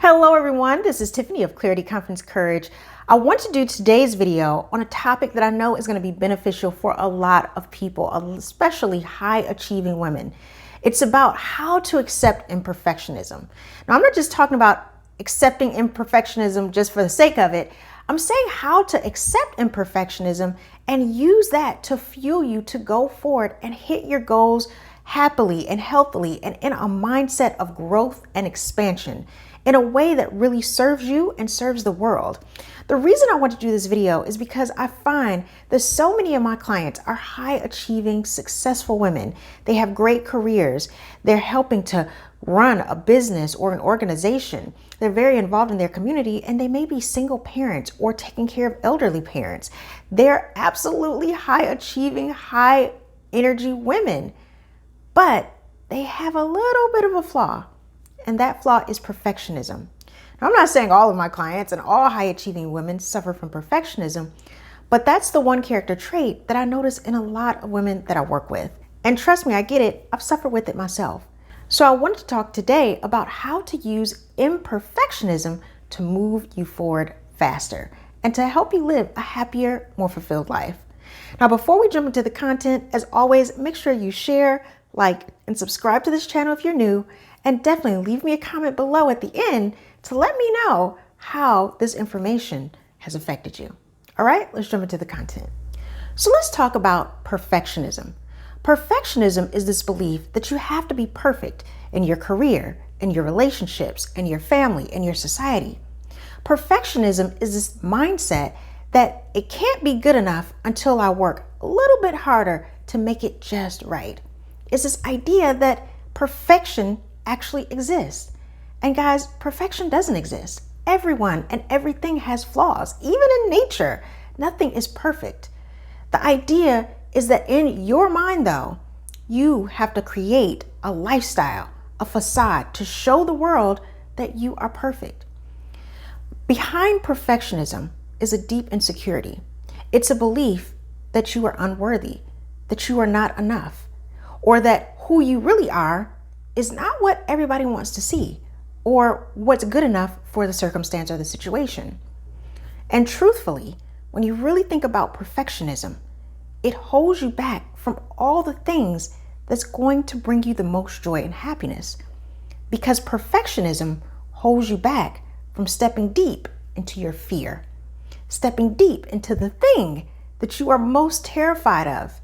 Hello everyone, this is Tiffany of Clarity, Confidence, Courage. I want to do today's video on a topic that I know is going to be beneficial for a lot of people, especially high achieving women. It's about how to accept imperfectionism. Now, I'm not just talking about accepting imperfectionism just for the sake of it. I'm saying how to accept imperfectionism and use that to fuel you to go forward and hit your goals happily and healthily and in a mindset of growth and expansion in a way that really serves you and serves the world. The reason I want to do this video is because I find that so many of my clients are high achieving, successful women. They have great careers. They're helping to run a business or an organization. They're very involved in their community, and they may be single parents or taking care of elderly parents. They're absolutely high achieving, high energy women, but they have a little bit of a flaw. And that flaw is perfectionism. Now, I'm not saying all of my clients and all high achieving women suffer from perfectionism, but that's the one character trait that I notice in a lot of women that I work with. And trust me, I get it. I've suffered with it myself. So I wanted to talk today about how to use imperfectionism to move you forward faster and to help you live a happier, more fulfilled life. Now, before we jump into the content, as always, make sure you share, like, and subscribe to this channel if you're new. And definitely leave me a comment below at the end to let me know how this information has affected you. All right, let's jump into the content. So let's talk about perfectionism. Perfectionism is this belief that you have to be perfect in your career, in your relationships, in your family, in your society. Perfectionism is this mindset that it can't be good enough until I work a little bit harder to make it just right. It's this idea that perfection actually exists. And guys, perfection doesn't exist. Everyone and everything has flaws. Even in nature, nothing is perfect. The idea is that in your mind, though, you have to create a lifestyle, a facade to show the world that you are perfect. Behind perfectionism is a deep insecurity. It's a belief that you are unworthy, that you are not enough, or that who you really are is not what everybody wants to see or what's good enough for the circumstance or the situation. And truthfully, when you really think about perfectionism, it holds you back from all the things that's going to bring you the most joy and happiness, because perfectionism holds you back from stepping deep into your fear, stepping deep into the thing that you are most terrified of.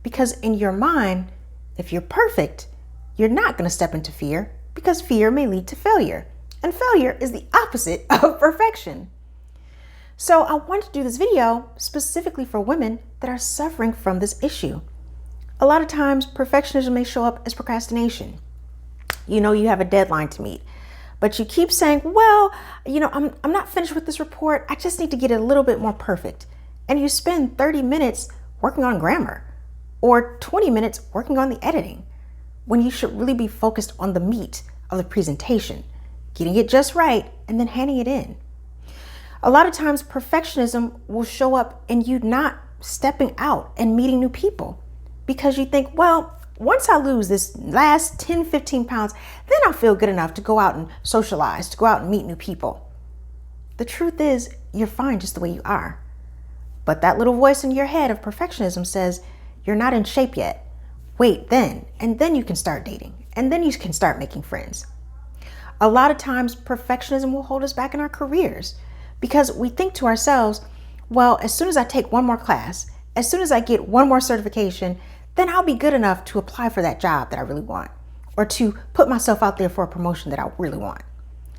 Because in your mind, if you're perfect, you're not going to step into fear, because fear may lead to failure. And failure is the opposite of perfection. So I want to do this video specifically for women that are suffering from this issue. A lot of times, perfectionism may show up as procrastination. You know you have a deadline to meet, but you keep saying, well, I'm not finished with this report. I just need to get it a little bit more perfect. And you spend 30 minutes working on grammar or 20 minutes working on the editing, when you should really be focused on the meat of the presentation, getting it just right, and then handing it in. A lot of times, perfectionism will show up in you not stepping out and meeting new people, because you think, well, once I lose this last 10, 15 pounds, then I'll feel good enough to go out and socialize, to go out and meet new people. The truth is, you're fine just the way you are. But that little voice in your head of perfectionism says, you're not in shape yet. Wait then, and then you can start dating, and then you can start making friends. A lot of times, perfectionism will hold us back in our careers because we think to ourselves, well, as soon as I take one more class, as soon as I get one more certification, then I'll be good enough to apply for that job that I really want, or to put myself out there for a promotion that I really want.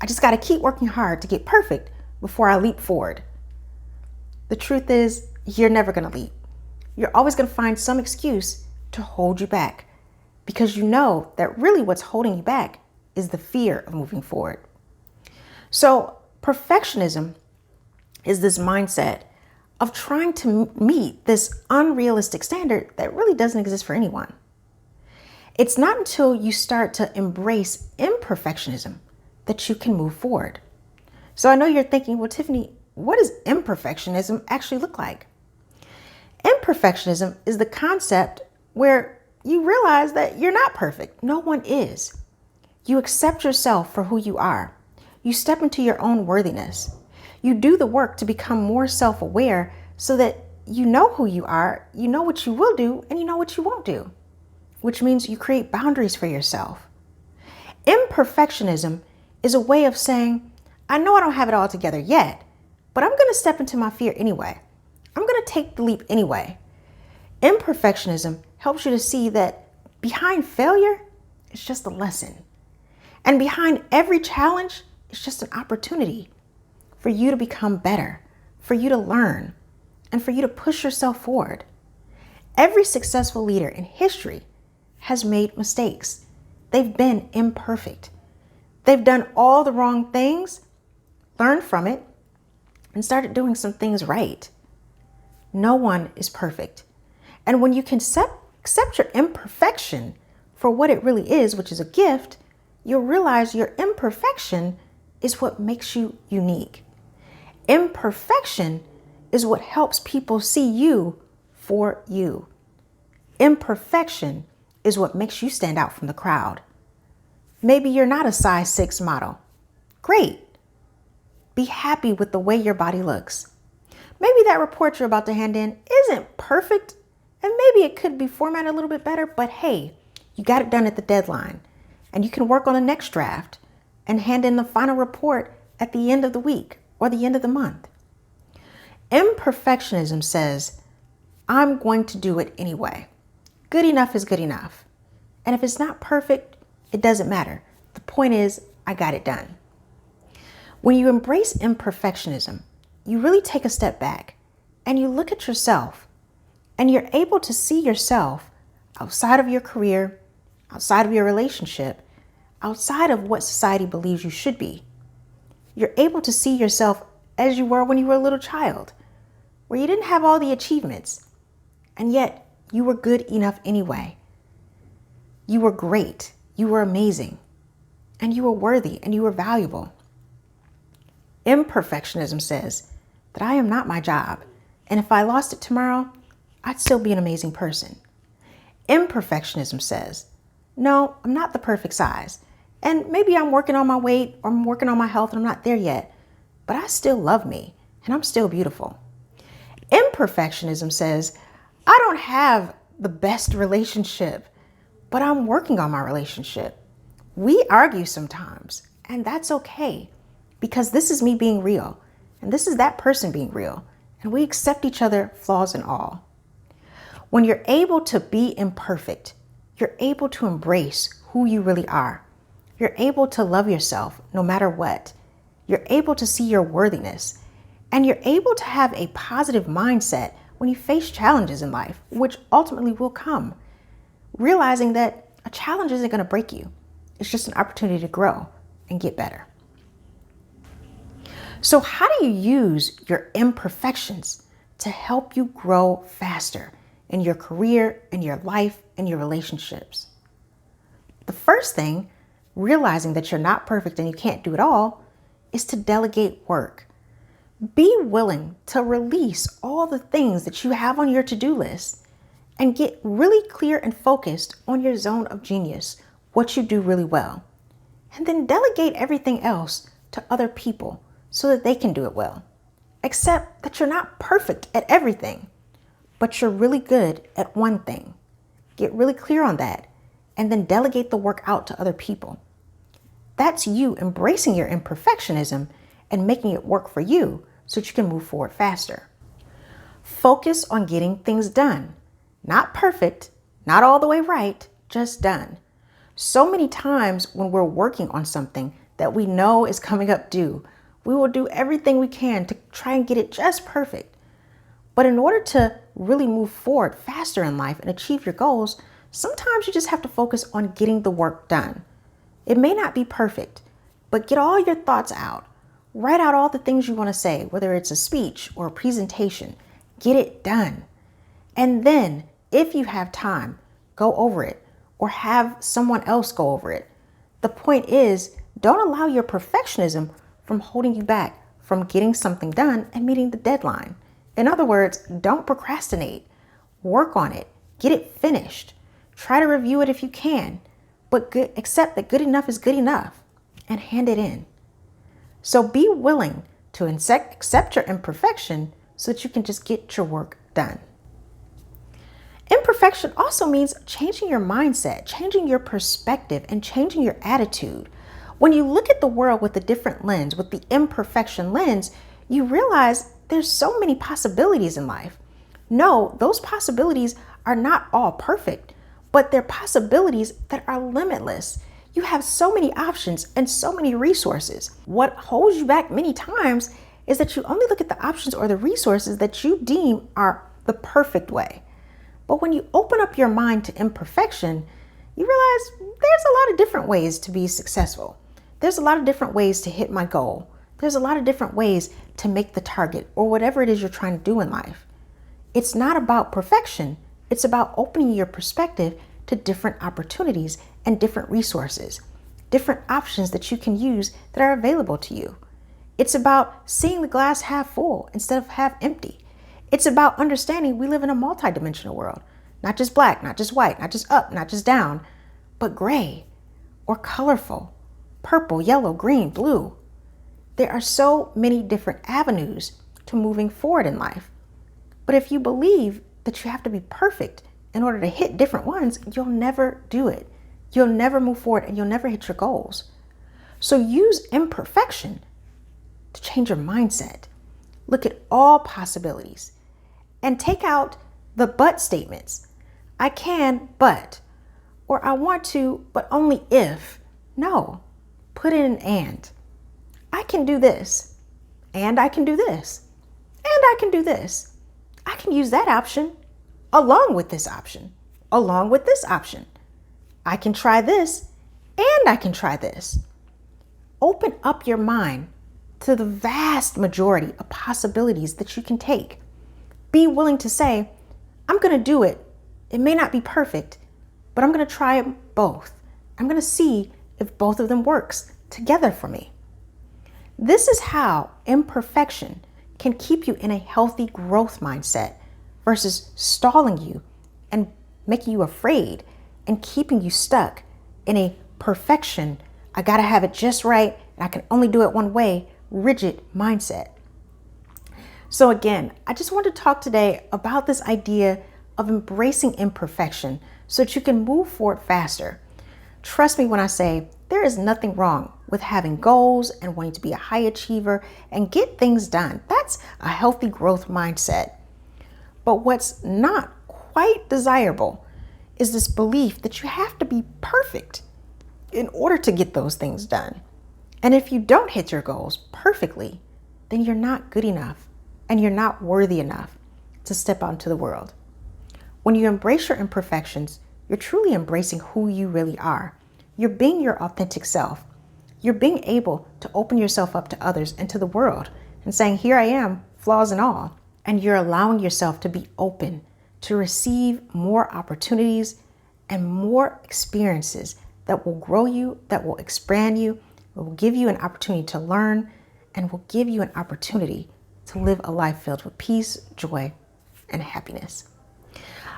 I just got to keep working hard to get perfect before I leap forward. The truth is, you're never going to leap. You're always going to find some excuse to hold you back, because you know that really what's holding you back is the fear of moving forward. So perfectionism is this mindset of trying to meet this unrealistic standard that really doesn't exist for anyone. It's not until you start to embrace imperfectionism that you can move forward. So I know you're thinking, well, Tiffany, what does imperfectionism actually look like? Imperfectionism is the concept where you realize that you're not perfect. No one is. You accept yourself for who you are. You step into your own worthiness. You do the work to become more self-aware so that you know who you are, you know what you will do, and you know what you won't do, which means you create boundaries for yourself. Imperfectionism is a way of saying, I know I don't have it all together yet, but I'm going to step into my fear anyway. I'm going to take the leap anyway. Imperfectionism helps you to see that behind failure, it's just a lesson. And behind every challenge, it's just an opportunity for you to become better, for you to learn, and for you to push yourself forward. Every successful leader in history has made mistakes. They've been imperfect. They've done all the wrong things, learned from it, and started doing some things right. No one is perfect. And when you can accept your imperfection for what it really is, which is a gift, you'll realize your imperfection is what makes you unique. Imperfection is what helps people see you for you. Imperfection is what makes you stand out from the crowd. Maybe you're not a size 6 model. Great. Be happy with the way your body looks. Maybe that report you're about to hand in isn't perfect, and maybe it could be formatted a little bit better, but hey, you got it done at the deadline, and you can work on the next draft and hand in the final report at the end of the week or the end of the month. Imperfectionism says, I'm going to do it anyway. Good enough is good enough. And if it's not perfect, it doesn't matter. The point is, I got it done. When you embrace imperfectionism, you really take a step back and you look at yourself and you're able to see yourself outside of your career, outside of your relationship, outside of what society believes you should be. You're able to see yourself as you were when you were a little child, where you didn't have all the achievements, and yet you were good enough anyway. You were great, you were amazing, and you were worthy, and you were valuable. Imperfectionism says that I am not my job, and if I lost it tomorrow, I'd still be an amazing person. Imperfectionism says, no, I'm not the perfect size, and maybe I'm working on my weight or I'm working on my health and I'm not there yet, but I still love me and I'm still beautiful. Imperfectionism says, I don't have the best relationship, but I'm working on my relationship. We argue sometimes, and that's okay, because this is me being real, and this is that person being real, and we accept each other, flaws and all. When you're able to be imperfect, you're able to embrace who you really are. You're able to love yourself no matter what. You're able to see your worthiness, and you're able to have a positive mindset when you face challenges in life, which ultimately will come. Realizing that a challenge isn't going to break you. It's just an opportunity to grow and get better. So how do you use your imperfections to help you grow faster in your career, in your life, in your relationships? The first thing, realizing that you're not perfect and you can't do it all, is to delegate work. Be willing to release all the things that you have on your to-do list and get really clear and focused on your zone of genius, what you do really well. And then delegate everything else to other people so that they can do it well. Accept that you're not perfect at everything, but you're really good at one thing. Get really clear on that, and then delegate the work out to other people. That's you embracing your imperfectionism and making it work for you so that you can move forward faster. Focus on getting things done. Not perfect, not all the way right, just done. So many times when we're working on something that we know is coming up due, we will do everything we can to try and get it just perfect. But in order to really move forward faster in life and achieve your goals, sometimes you just have to focus on getting the work done. It may not be perfect, but get all your thoughts out. Write out all the things you want to say, whether it's a speech or a presentation. Get it done. And then, if you have time, go over it or have someone else go over it. The point is, don't allow your perfectionism from holding you back from getting something done and meeting the deadline. In other words, don't procrastinate. Work on it. Get it finished. Try to review it if you can, but accept that good enough is good enough and hand it in. So be willing to accept your imperfection so that you can just get your work done. Imperfection also means changing your mindset, changing your perspective, and changing your attitude. When you look at the world with a different lens, with the imperfection lens, you realize there's so many possibilities in life. No, those possibilities are not all perfect, but they're possibilities that are limitless. You have so many options and so many resources. What holds you back many times is that you only look at the options or the resources that you deem are the perfect way. But when you open up your mind to imperfection, you realize there's a lot of different ways to be successful. There's a lot of different ways to hit my goal. There's a lot of different ways to make the target or whatever it is you're trying to do in life. It's not about perfection. It's about opening your perspective to different opportunities and different resources, different options that you can use that are available to you. It's about seeing the glass half full instead of half empty. It's about understanding we live in a multidimensional world, not just black, not just white, not just up, not just down, but gray or colorful, purple, yellow, green, blue. There are so many different avenues to moving forward in life. But if you believe that you have to be perfect in order to hit different ones, you'll never do it. You'll never move forward and you'll never hit your goals. So use imperfection to change your mindset. Look at all possibilities and take out the but statements. I can, but, or I want to, but only if. No, put in an and. I can do this, and I can do this, and I can do this. I can use that option along with this option, along with this option. I can try this, and I can try this. Open up your mind to the vast majority of possibilities that you can take. Be willing to say, I'm going to do it. It may not be perfect, but I'm going to try it both. I'm going to see if both of them works together for me. This is how imperfection can keep you in a healthy growth mindset versus stalling you and making you afraid and keeping you stuck in a perfection, I got to have it just right, and I can only do it one way, rigid mindset. So again, I just want to talk today about this idea of embracing imperfection so that you can move forward faster. Trust me when I say there is nothing wrong with having goals and wanting to be a high achiever and get things done. That's a healthy growth mindset. But what's not quite desirable is this belief that you have to be perfect in order to get those things done. And if you don't hit your goals perfectly, then you're not good enough and you're not worthy enough to step out into the world. When you embrace your imperfections, you're truly embracing who you really are. You're being your authentic self. You're being able to open yourself up to others and to the world and saying, here I am, flaws and all. And you're allowing yourself to be open to receive more opportunities and more experiences that will grow you, that will expand you, will give you an opportunity to learn, and will give you an opportunity to live a life filled with peace, joy, and happiness.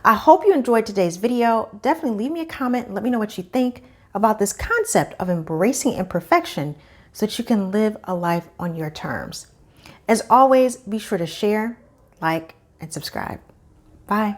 I hope you enjoyed today's video. Definitely leave me a comment and let me know what you think about this concept of embracing imperfection so that you can live a life on your terms. As always, be sure to share, like, and subscribe. Bye.